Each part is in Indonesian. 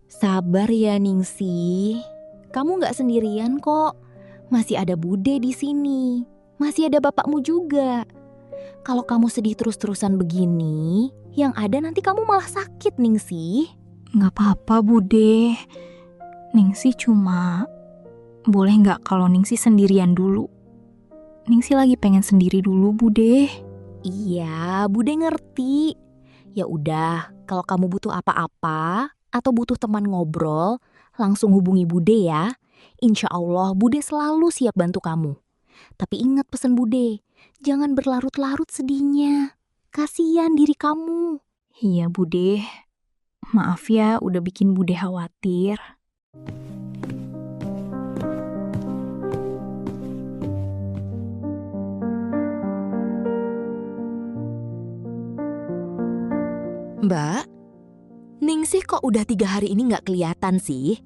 Sabar ya Ningsih, kamu nggak sendirian kok. Masih ada Bude di sini, masih ada bapakmu juga. Kalau kamu sedih terus-terusan begini, yang ada nanti kamu malah sakit Ningsih. Nggak apa-apa Bude, Ningsih cuma boleh nggak kalau Ningsih sendirian dulu? Ningsih lagi pengen sendiri dulu Bude. Iya, Bude ngerti. Ya udah, kalau kamu butuh apa-apa atau butuh teman ngobrol, langsung hubungi Bude ya. Insya Allah Bude selalu siap bantu kamu. Tapi ingat pesan Bude, jangan berlarut-larut sedihnya. Kasihan diri kamu. Iya Bude, maaf ya udah bikin Bude khawatir. Mbak, Ningsih kok udah 3 hari ini nggak kelihatan sih?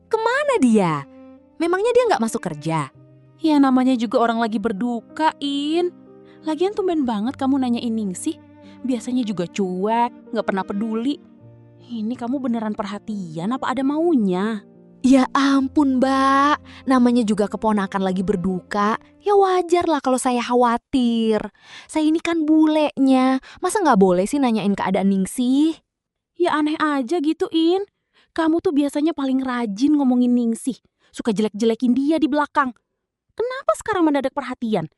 Kemana dia? Memangnya dia nggak masuk kerja? Ya namanya juga orang lagi berduka, In. Lagian tumben banget kamu nanyain Ningsih. Biasanya juga cuek, gak pernah peduli. Ini kamu beneran perhatian apa ada maunya? Ya ampun Mbak, namanya juga keponakan lagi berduka. Ya wajar lah kalau saya khawatir. Saya ini kan bulenya, masa nggak boleh sih nanyain keadaan Ningsih? Ya aneh aja gitu, In. Kamu tuh biasanya paling rajin ngomongin Ningsih. Suka jelek-jelekin dia di belakang. Kenapa sekarang mendadak perhatian?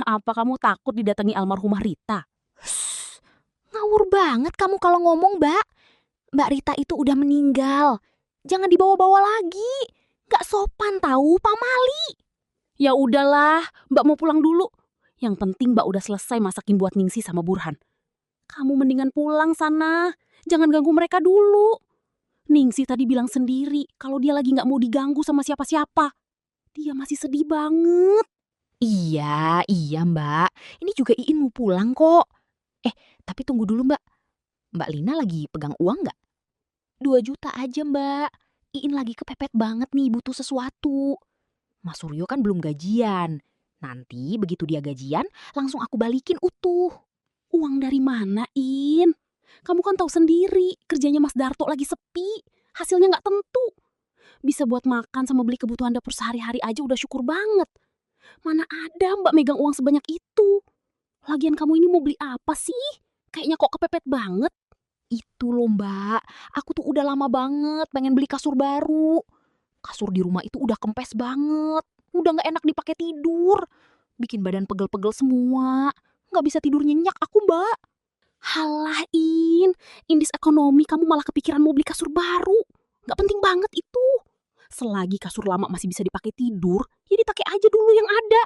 Apa kamu takut didatangi almarhumah Rita? Ngawur banget kamu kalau ngomong Mbak. Mbak Rita itu udah meninggal. Jangan dibawa-bawa lagi. Gak sopan tahu, pamali. Ya udahlah, Mbak mau pulang dulu. Yang penting Mbak udah selesai masakin buat Ningsih sama Burhan. Kamu mendingan pulang sana. Jangan ganggu mereka dulu. Ningsih tadi bilang sendiri kalau dia lagi gak mau diganggu sama siapa-siapa. Dia masih sedih banget. Iya Mbak. Ini juga Iin mau pulang kok. Tapi tunggu dulu Mbak. Mbak Lina lagi pegang uang gak? 2 juta aja Mbak. Iin lagi kepepet banget nih butuh sesuatu. Mas Suryo kan belum gajian. Nanti begitu dia gajian langsung aku balikin utuh. Uang dari mana, In? Kamu kan tahu sendiri kerjanya Mas Darto lagi sepi. Hasilnya gak tentu. Bisa buat makan sama beli kebutuhan dapur sehari-hari aja udah syukur banget. Mana ada Mbak megang uang sebanyak itu? Lagian kamu ini mau beli apa sih? Kayaknya kok kepepet banget. Itu loh Mbak, aku tuh udah lama banget pengen beli kasur baru. Kasur di rumah itu udah kempes banget. Udah gak enak dipakai tidur. Bikin badan pegel-pegel semua. Gak bisa tidur nyenyak aku Mbak. Halah, In. Indis ekonomi kamu malah kepikiran mau beli kasur baru. Gak penting banget itu. Selagi kasur lama masih bisa dipakai tidur, ya dipakai aja dulu yang ada.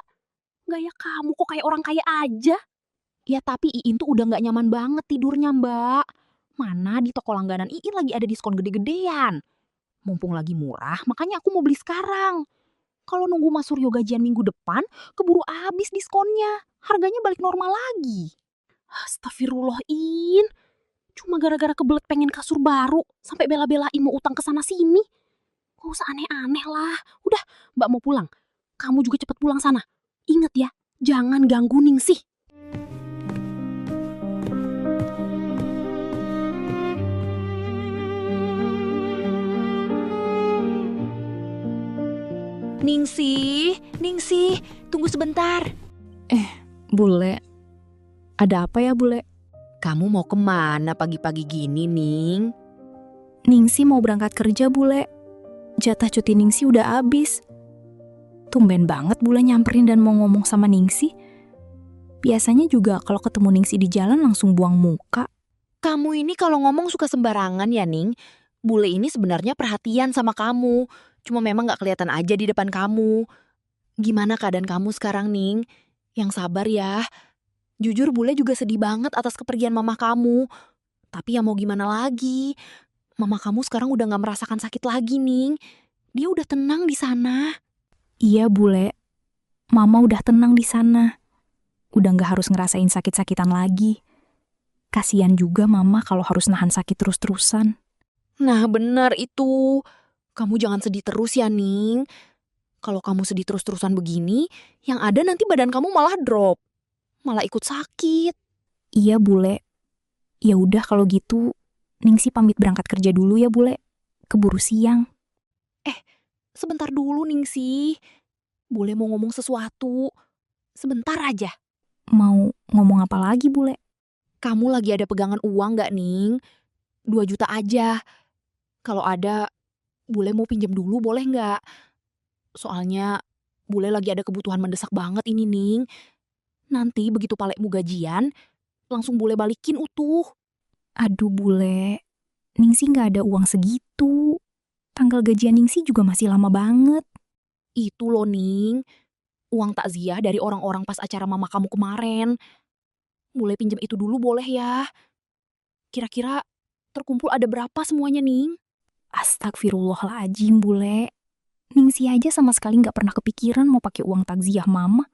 Gaya kamu kok kayak orang kaya aja. Ya tapi Iin tuh udah gak nyaman banget tidurnya Mbak. Mana di toko langganan Iin lagi ada diskon gede-gedean. Mumpung lagi murah, makanya aku mau beli sekarang. Kalau nunggu Mas Suryo gajian minggu depan, keburu habis diskonnya. Harganya balik normal lagi. Astagfirullah, In. Cuma gara-gara kebelet pengen kasur baru, sampai bela-belain mau utang ke sana sini. Gak usah aneh-aneh lah. Udah, Mbak mau pulang. Kamu juga cepet pulang sana. Ingat ya, jangan ganggu Ningsih. Ningsih, tunggu sebentar. Bule, ada apa ya Bule? Kamu mau kemana pagi-pagi gini, Ning? Ningsih mau berangkat kerja Bule. Jatah cuti Ningsih udah habis. Tumben banget Bule nyamperin dan mau ngomong sama Ningsih. Biasanya juga kalau ketemu Ningsih di jalan langsung buang muka. Kamu ini kalau ngomong suka sembarangan ya, Ning. Bule ini sebenarnya perhatian sama kamu. Cuma memang gak kelihatan aja di depan kamu. Gimana keadaan kamu sekarang, Ning? Yang sabar ya. Jujur Bule juga sedih banget atas kepergian mama kamu. Tapi ya mau gimana lagi. Mama kamu sekarang udah gak merasakan sakit lagi, Ning. Dia udah tenang di sana. Iya Bule, Mama udah tenang di sana. Udah gak harus ngerasain sakit-sakitan lagi. Kasian juga Mama kalau harus nahan sakit terus-terusan. Nah benar itu. Kamu jangan sedih terus ya, Ning. Kalau kamu sedih terus-terusan begini, yang ada nanti badan kamu malah drop. Malah ikut sakit. Iya Bule. Ya udah kalau gitu, Ningsih pamit berangkat kerja dulu ya Bule. keburu siang. Sebentar dulu Ningsih. Bule mau ngomong sesuatu. Sebentar aja. Mau ngomong apa lagi, Bule? Kamu lagi ada pegangan uang nggak, Ning? 2 juta aja. Kalau ada, Bule mau pinjam dulu boleh nggak? Soalnya Bule lagi ada kebutuhan mendesak banget ini, Ning. Nanti begitu palekmu gajian, langsung Bule balikin utuh. Aduh, Bule. Ningsih nggak ada uang segitu. Tanggal gajian Ningsih juga masih lama banget. Itu loh, Ning. Uang takziah dari orang-orang pas acara mama kamu kemarin. Bule pinjam itu dulu boleh ya? Kira-kira terkumpul ada berapa semuanya, Ning? Astagfirullahaladzim, Bule. Ningsih aja sama sekali nggak pernah kepikiran mau pakai uang takziah mama.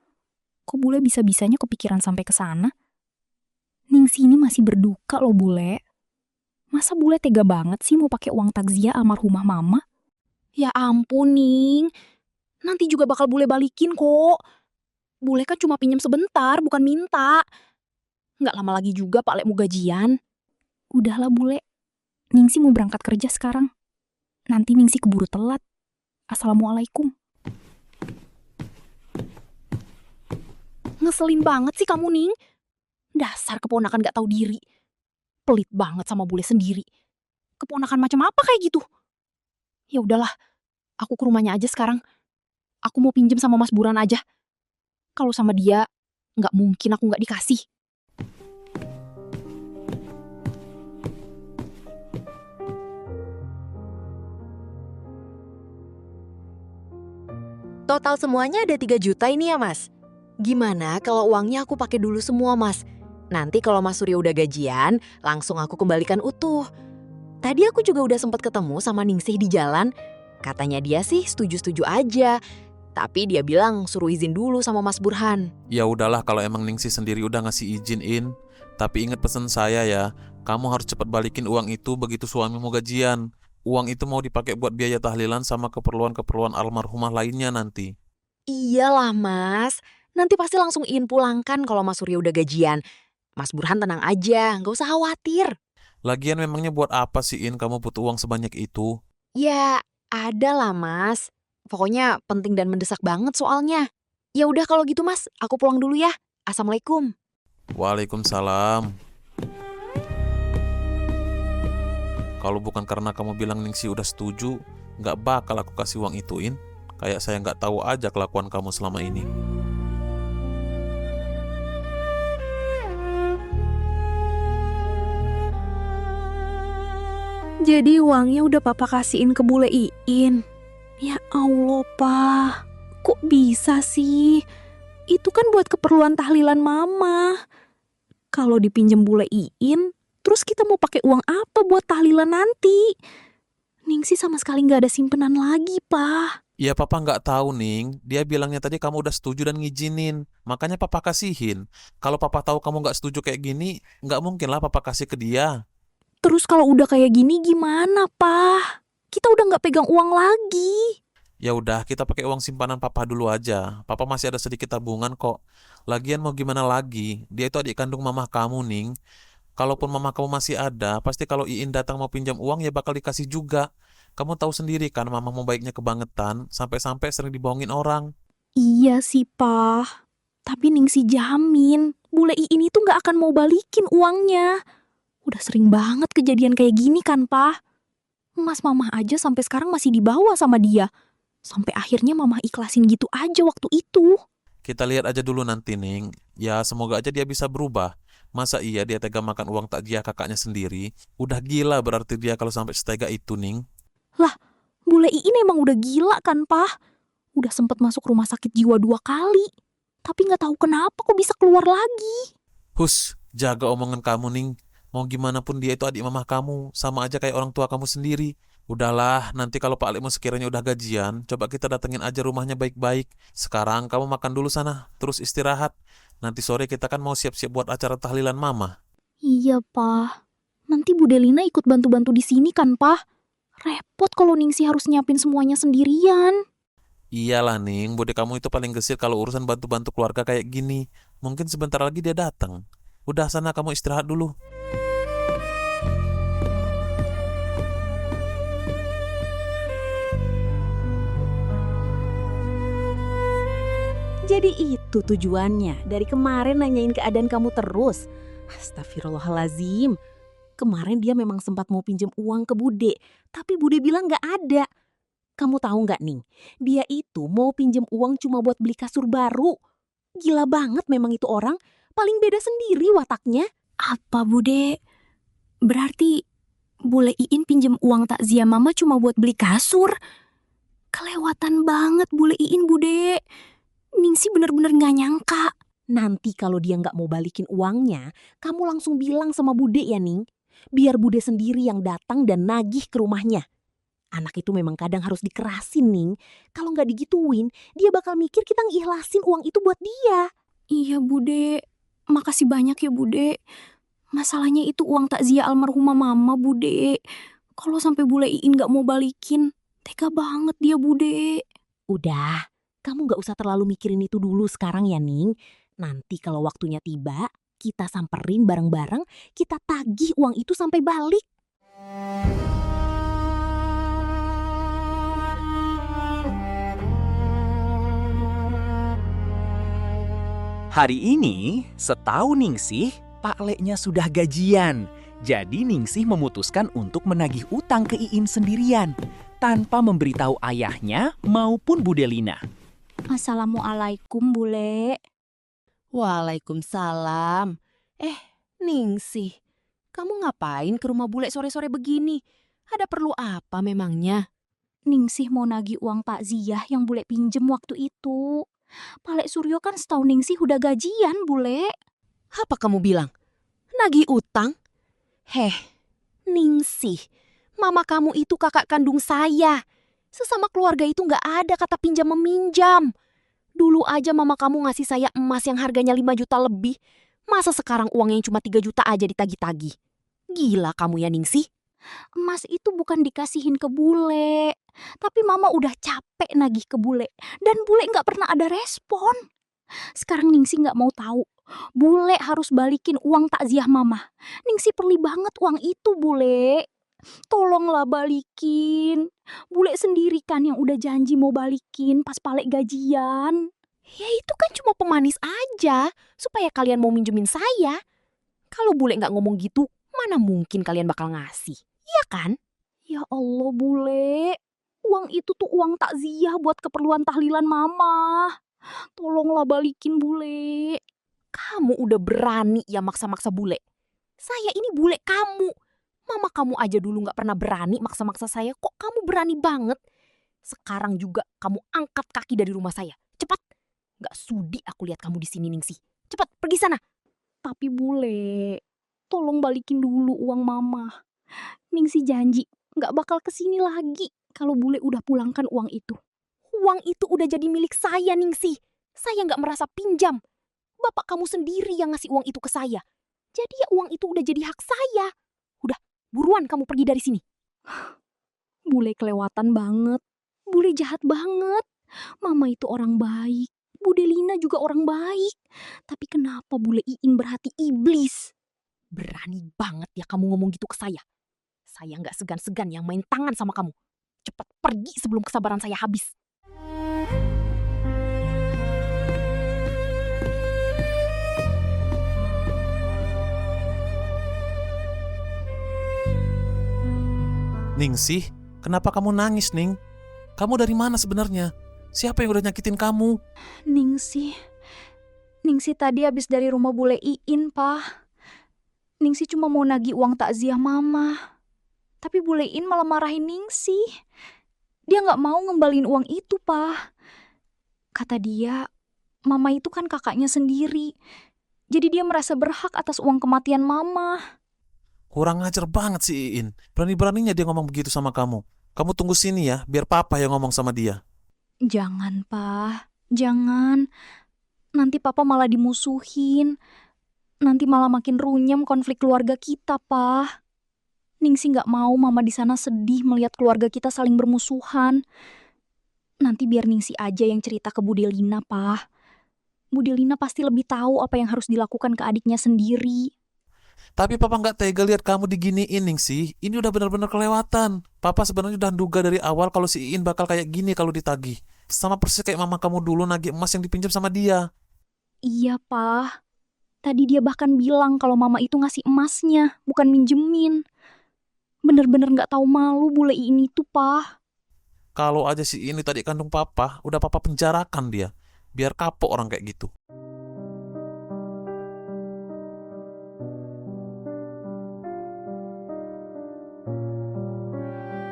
Kok Bule bisa-bisanya kepikiran sampai ke sana? Ningsih ini masih berduka loh, Bule. Masa Bule tega banget sih mau pakai uang takziah almarhumah mama? Ya ampun, Ning. Nanti juga bakal Bule balikin kok. Bule kan cuma pinjam sebentar, bukan minta. Nggak lama lagi juga Pak Lek mau gajian. Udahlah, Bule. Ningsih mau berangkat kerja sekarang. Nanti Ningsih keburu telat. Assalamualaikum. Ngeselin banget sih kamu, Ning. Dasar keponakan gak tahu diri. Pelit banget sama Bule sendiri. Keponakan macam apa kayak gitu? Ya udahlah, aku ke rumahnya aja sekarang. Aku mau pinjem sama Mas Buran aja. Kalau sama dia, nggak mungkin aku nggak dikasih. Total semuanya ada 3 juta ini ya, Mas. Gimana kalau uangnya aku pakai dulu semua, Mas? Nanti kalau Mas Surya udah gajian, langsung aku kembalikan utuh. Tadi aku juga udah sempat ketemu sama Ningsih di jalan. Katanya dia sih setuju-setuju aja. Tapi dia bilang suruh izin dulu sama Mas Burhan. Ya udahlah kalau emang Ningsih sendiri udah ngasih izin. Tapi ingat pesan saya ya, kamu harus cepat balikin uang itu begitu suamimu gajian. Uang itu mau dipakai buat biaya tahlilan sama keperluan-keperluan almarhumah lainnya nanti. Iyalah, Mas. Nanti pasti langsung Iin pulangkan kalau Mas Surya udah gajian. Mas Burhan tenang aja, nggak usah khawatir. Lagian memangnya buat apa sih In kamu butuh uang sebanyak itu? Ya, ada lah, Mas. Pokoknya penting dan mendesak banget soalnya. Ya udah kalau gitu, Mas, aku pulang dulu ya. Assalamualaikum. Waalaikumsalam. Kalau bukan karena kamu bilang Ningsih udah setuju, nggak bakal aku kasih uang itu, In. Kayak saya nggak tahu aja kelakuan kamu selama ini. Jadi uangnya udah papa kasihin ke Bule Iin. Ya Allah, Pa. Kok bisa sih? Itu kan buat keperluan tahlilan mama. Kalau dipinjem Bule Iin, terus kita mau pakai uang apa buat tahlilan nanti? Ningsih sama sekali nggak ada simpenan lagi, Pa. Ya papa nggak tahu Ning, dia bilangnya tadi kamu udah setuju dan ngizinin, makanya papa kasihin. Kalau papa tahu kamu nggak setuju kayak gini, nggak mungkin lah papa kasih ke dia. Terus kalau udah kayak gini gimana, Pa? Kita udah nggak pegang uang lagi. Ya udah, kita pakai uang simpanan papa dulu aja. Papa masih ada sedikit tabungan kok. Lagian mau gimana lagi? Dia itu adik kandung mama kamu, Ning. Kalaupun mama kamu masih ada, pasti kalau Iin datang mau pinjam uang ya bakal dikasih juga. Kamu tahu sendiri kan mama mau baiknya kebangetan, sampai-sampai sering dibohongin orang. Iya sih, Pa. Tapi Ningsih jamin, Bule Iin itu nggak akan mau balikin uangnya. Udah sering banget kejadian kayak gini kan, Pa? Mas Mamah aja sampai sekarang masih dibawa sama dia. Sampai akhirnya Mamah ikhlasin gitu aja waktu itu. Kita lihat aja dulu nanti, Ning. Ya semoga aja dia bisa berubah. Masa iya dia tega makan uang takjiah kakaknya sendiri? Udah gila berarti dia kalau sampai setega itu, Ning. Lah, Bule Iin emang udah gila kan, Pa? Udah sempet masuk rumah sakit jiwa 2 kali. Tapi nggak tahu kenapa kok bisa keluar lagi. Hus, jaga omongan kamu, Ning. Mau gimana pun dia itu adik mamah kamu, sama aja kayak orang tua kamu sendiri. Udahlah, nanti kalau Pak Alikmu sekiranya udah gajian, coba kita datengin aja rumahnya baik-baik. Sekarang kamu makan dulu sana, terus istirahat. Nanti sore kita kan mau siap-siap buat acara tahlilan mama. Iya, Pa. Nanti Bu Delina ikut bantu-bantu di sini kan, Pa? Repot kalau Ningsih harus nyiapin semuanya sendirian. Iyalah, Ning, bude kamu itu paling gesit kalau urusan bantu-bantu keluarga kayak gini. Mungkin sebentar lagi dia datang. Udah sana kamu istirahat dulu. Jadi itu tujuannya. Dari kemarin nanyain keadaan kamu terus. Astagfirullahalazim. Kemarin dia memang sempat mau pinjem uang ke Bude. Tapi Bude bilang gak ada. Kamu tahu gak Ning? Dia itu mau pinjem uang cuma buat beli kasur baru. Gila banget memang itu orang. Paling beda sendiri wataknya. Apa Bude? Berarti Bule Iin pinjem uang takziah mama cuma buat beli kasur? Kelewatan banget Bule Iin, Bude. Ningsih bener-bener gak nyangka. Nanti kalau dia gak mau balikin uangnya, kamu langsung bilang sama Bude ya Ning. Biar Bude sendiri yang datang dan nagih ke rumahnya. Anak itu memang kadang harus dikerasin Ning. Kalau gak digituin, dia bakal mikir kita ngihlasin uang itu buat dia. Iya Bude, makasih banyak ya Bude. Masalahnya itu uang takziah almarhumah mama Bude. Kalau sampai Bule Iin gak mau balikin, tega banget dia Bude. Udah, kamu gak usah terlalu mikirin itu dulu sekarang ya Ning. Nanti kalau waktunya tiba, kita samperin bareng-bareng, kita tagih uang itu sampai balik. Hari ini, setahu Ningsih, Pak Leknya sudah gajian. Jadi Ningsih memutuskan untuk menagih utang ke Iin sendirian, tanpa memberitahu ayahnya maupun Bude Lina. Assalamualaikum Bule. Waalaikumsalam. Ningsih, kamu ngapain ke rumah bule sore-sore begini? Ada perlu apa memangnya? Ningsih mau nagih uang Pak Ziyah yang Bule pinjem waktu itu. Pak Lek Suryo kan setahu Ningsih udah gajian Bule. Apa kamu bilang? Nagih utang? Ningsih, mama kamu itu kakak kandung saya. Sesama keluarga itu gak ada kata pinjam-meminjam. Dulu aja mama kamu ngasih saya emas yang harganya 5 juta lebih. Masa sekarang uang yang cuma 3 juta aja ditagih-tagih? Gila kamu ya Ningsih. Emas itu bukan dikasihin ke Bule. Tapi mama udah capek nagih ke Bule. Dan Bule gak pernah ada respon. Sekarang Ningsih gak mau tahu. Bule harus balikin uang takziah mama. Ningsih perli banget uang itu Bule. Tolonglah balikin. Bule sendiri kan yang udah janji mau balikin pas Pak Lek gajian. Ya itu kan cuma pemanis aja. Supaya kalian mau minjemin saya. Kalau bule gak ngomong gitu, mana mungkin kalian bakal ngasih? Iya kan? Ya Allah Bule. Uang itu tuh uang takziah buat keperluan tahlilan mama. Tolonglah balikin Bule. Kamu udah berani ya maksa-maksa bule. Saya ini bule kamu. Mama kamu aja dulu gak pernah berani maksa-maksa saya. Kok kamu berani banget? Sekarang juga kamu angkat kaki dari rumah saya. Cepat. Gak sudi aku lihat kamu di sini Ningsih. Cepat pergi sana. Tapi Bule, tolong balikin dulu uang mama. Ningsih janji gak bakal kesini lagi kalau Bule udah pulangkan uang itu. Uang itu udah jadi milik saya Ningsih. Saya gak merasa pinjam. Bapak kamu sendiri yang ngasih uang itu ke saya. Jadi ya uang itu udah jadi hak saya. Udah, buruan kamu pergi dari sini. Bule kelewatan banget. Bule jahat banget. Mama itu orang baik. Bude Lina juga orang baik. Tapi kenapa Bule Iin berhati iblis? Berani banget ya kamu ngomong gitu ke saya. Saya gak segan-segan yang main tangan sama kamu. Cepat pergi sebelum kesabaran saya habis. Ningsih, kenapa kamu nangis, Ning? Kamu dari mana sebenarnya? Siapa yang udah nyakitin kamu? Ningsih tadi habis dari rumah Bule Iin, Pak. Ningsih cuma mau nagih uang takziah mama. Tapi Bule Iin malah marahin Ningsih. Dia gak mau ngembalin uang itu, Pak. Kata dia, mama itu kan kakaknya sendiri. Jadi dia merasa berhak atas uang kematian mama. Kurang ajar banget si Iin. Berani-beraninya dia ngomong begitu sama kamu. Kamu tunggu sini ya, biar papa yang ngomong sama dia. Jangan, Pak. Jangan. Nanti papa malah dimusuhin. Nanti malah makin runyam konflik keluarga kita, Pak. Ningsih gak mau mama di sana sedih melihat keluarga kita saling bermusuhan. Nanti biar Ningsih aja yang cerita ke Bude Lina, Pak. Bude Lina pasti lebih tahu apa yang harus dilakukan ke adiknya sendiri. Tapi papa nggak tega lihat kamu diginiin, Ningsih. Ini udah benar-benar kelewatan. Papa sebenarnya udah duga dari awal kalau si Iin bakal kayak gini kalau ditagih. Sama persis kayak mama kamu dulu nagih emas yang dipinjam sama dia. Iya, Pak. Tadi dia bahkan bilang kalau mama itu ngasih emasnya, bukan minjemin. Bener-bener nggak tahu malu bule ini tuh, Pak. Kalau aja si Iin itu adik kandung papa, udah papa penjarakan dia. Biar kapok orang kayak gitu.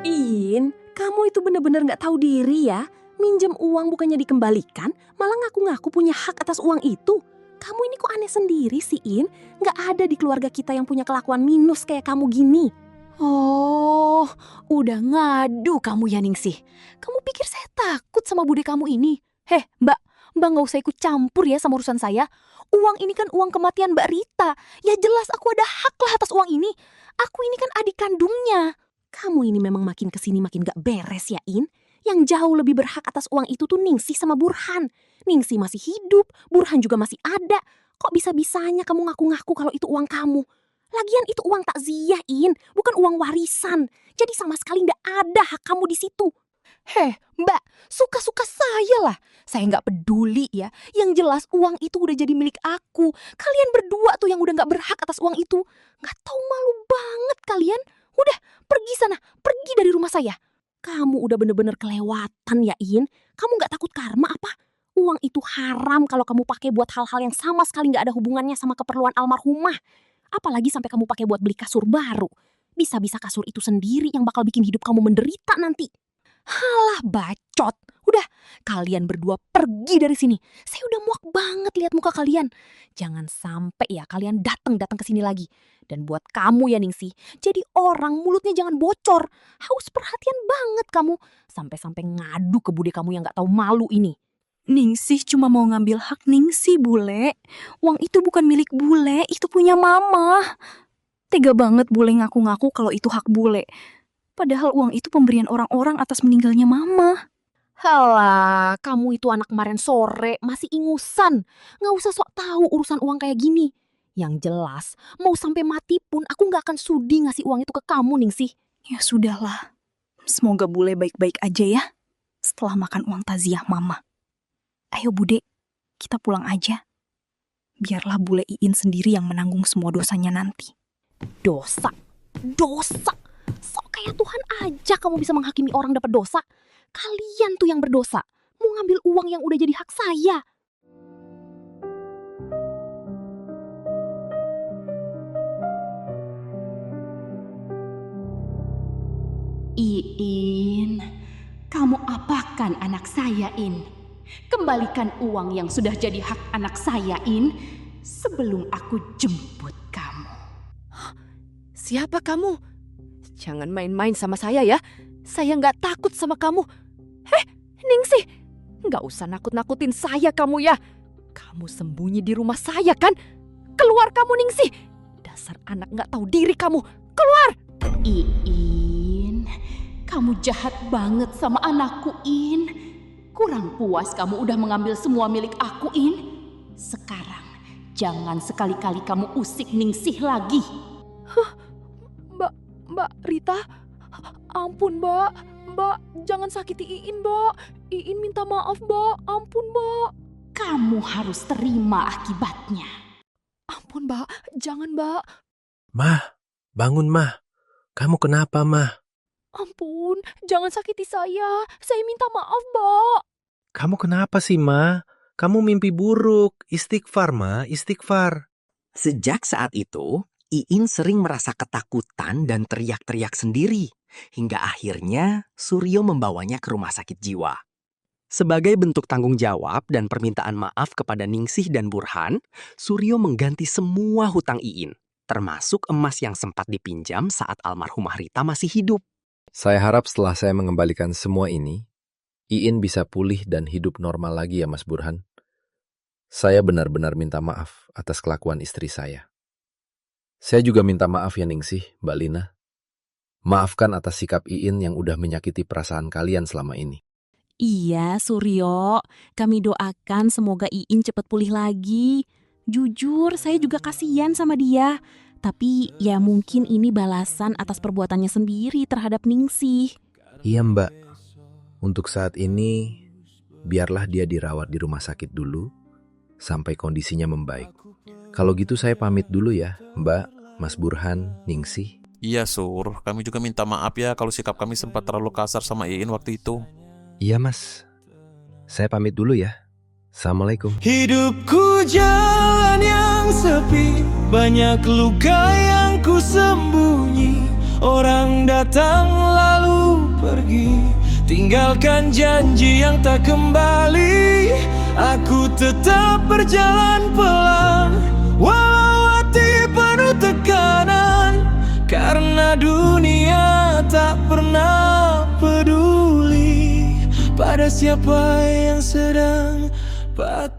In, kamu itu bener-bener nggak tahu diri ya. Minjem uang bukannya dikembalikan, malah ngaku-ngaku punya hak atas uang itu. Kamu ini kok aneh sendiri sih, In? Nggak ada di keluarga kita yang punya kelakuan minus kayak kamu gini. Oh, udah ngadu kamu ya Ningsih. Kamu pikir saya takut sama bude kamu ini? Heh, Mbak nggak usah ikut campur ya sama urusan saya. Uang ini kan uang kematian Mbak Rita. Ya jelas aku ada hak lah atas uang ini. Aku ini kan adik kandungnya. Kamu ini memang makin kesini makin gak beres ya, In. Yang jauh lebih berhak atas uang itu tuh Ningsih sama Burhan. Ningsih masih hidup, Burhan juga masih ada. Kok bisa-bisanya kamu ngaku-ngaku kalau itu uang kamu? Lagian itu uang takziah, In, bukan uang warisan. Jadi sama sekali gak ada hak kamu di situ. Heh, Mbak, suka-suka saya lah. Saya nggak peduli ya. Yang jelas uang itu udah jadi milik aku. Kalian berdua tuh yang udah nggak berhak atas uang itu. Nggak tahu malu banget kalian. Udah, pergi sana. Pergi dari rumah saya. Kamu udah bener-bener kelewatan ya, In. Kamu gak takut karma apa? Uang itu haram kalau kamu pakai buat hal-hal yang sama sekali gak ada hubungannya sama keperluan almarhumah. Apalagi sampai kamu pakai buat beli kasur baru. Bisa-bisa kasur itu sendiri yang bakal bikin hidup kamu menderita nanti. Halah bacot. Udah, kalian berdua pergi dari sini. Saya udah muak banget lihat muka kalian. Jangan sampai ya kalian datang ke sini lagi. Dan buat kamu ya Ningsih, jadi orang mulutnya jangan bocor. Haus perhatian banget kamu. Sampai-sampai ngadu ke bude kamu yang gak tahu malu ini. Ningsih cuma mau ngambil hak Ningsih, bule. Uang itu bukan milik bule, itu punya mama. Tega banget bule ngaku-ngaku kalau itu hak bule. Padahal uang itu pemberian orang-orang atas meninggalnya mama. Halah, kamu itu anak kemarin sore masih ingusan. Nggak usah sok tahu urusan uang kayak gini. Yang jelas, mau sampai mati pun aku nggak akan sudi ngasih uang itu ke kamu, Ningsih. Ya sudahlah. Semoga bule baik-baik aja ya. Setelah makan uang taziah mama. Ayo bude, kita pulang aja. Biarlah bule Iin sendiri yang menanggung semua dosanya nanti. Dosa. Sok kayak Tuhan aja kamu bisa menghakimi orang dapat dosa. Kalian tuh yang berdosa. Mau ngambil uang yang udah jadi hak saya. Iin, kamu apakan anak saya, In? Kembalikan uang yang sudah jadi hak anak saya, In, sebelum aku jemput kamu. Siapa kamu? Jangan main-main sama saya ya. Saya nggak takut sama kamu. Ningsih, nggak usah nakut-nakutin saya kamu ya. Kamu sembunyi di rumah saya kan? Keluar kamu Ningsih. Dasar anak nggak tahu diri kamu. Keluar! Iin, kamu jahat banget sama anakku, In. Kurang puas kamu udah mengambil semua milik aku, In. Sekarang, jangan sekali-kali kamu usik Ningsih lagi. Mbak Rita, ampun Mbak, jangan sakiti Iin Mbak. Iin minta maaf Mbak, ampun Mbak. Kamu harus terima akibatnya. Ampun Mbak, jangan Mbak. Mah, bangun Mah. Kamu kenapa Mah? Ampun, jangan sakiti saya minta maaf Mbak. Kamu kenapa sih Mah? Kamu mimpi buruk. Istighfar Mah, istighfar. Sejak saat itu, Iin sering merasa ketakutan dan teriak-teriak sendiri. Hingga akhirnya Suryo membawanya ke rumah sakit jiwa. Sebagai bentuk tanggung jawab dan permintaan maaf kepada Ningsih dan Burhan, Suryo mengganti semua hutang Iin, termasuk emas yang sempat dipinjam saat almarhumah Rita masih hidup. Saya harap setelah saya mengembalikan semua ini, Iin bisa pulih dan hidup normal lagi ya Mas Burhan. Saya benar-benar minta maaf atas kelakuan istri saya. Saya juga minta maaf ya Ningsih, Mbak Lina. Maafkan atas sikap Iin yang udah menyakiti perasaan kalian selama ini. Iya, Suryo. Kami doakan semoga Iin cepat pulih lagi. Jujur, saya juga kasihan sama dia. Tapi ya mungkin ini balasan atas perbuatannya sendiri terhadap Ningsih. Iya mbak, untuk saat ini biarlah dia dirawat di rumah sakit dulu sampai kondisinya membaik. Kalau gitu saya pamit dulu ya mbak, Mas Burhan, Ningsih. Iya Sur, kami juga minta maaf ya kalau sikap kami sempat terlalu kasar sama Iin waktu itu. Iya mas, saya pamit dulu ya. Assalamualaikum. Hidupku jalan yang sepi, banyak luka yang ku sembunyi. Orang datang lalu pergi, tinggalkan janji yang tak kembali. Aku tetap berjalan pelan, walau hati penuh tekanan. Karena dunia tak pernah peduli pada siapa yang sedang patah.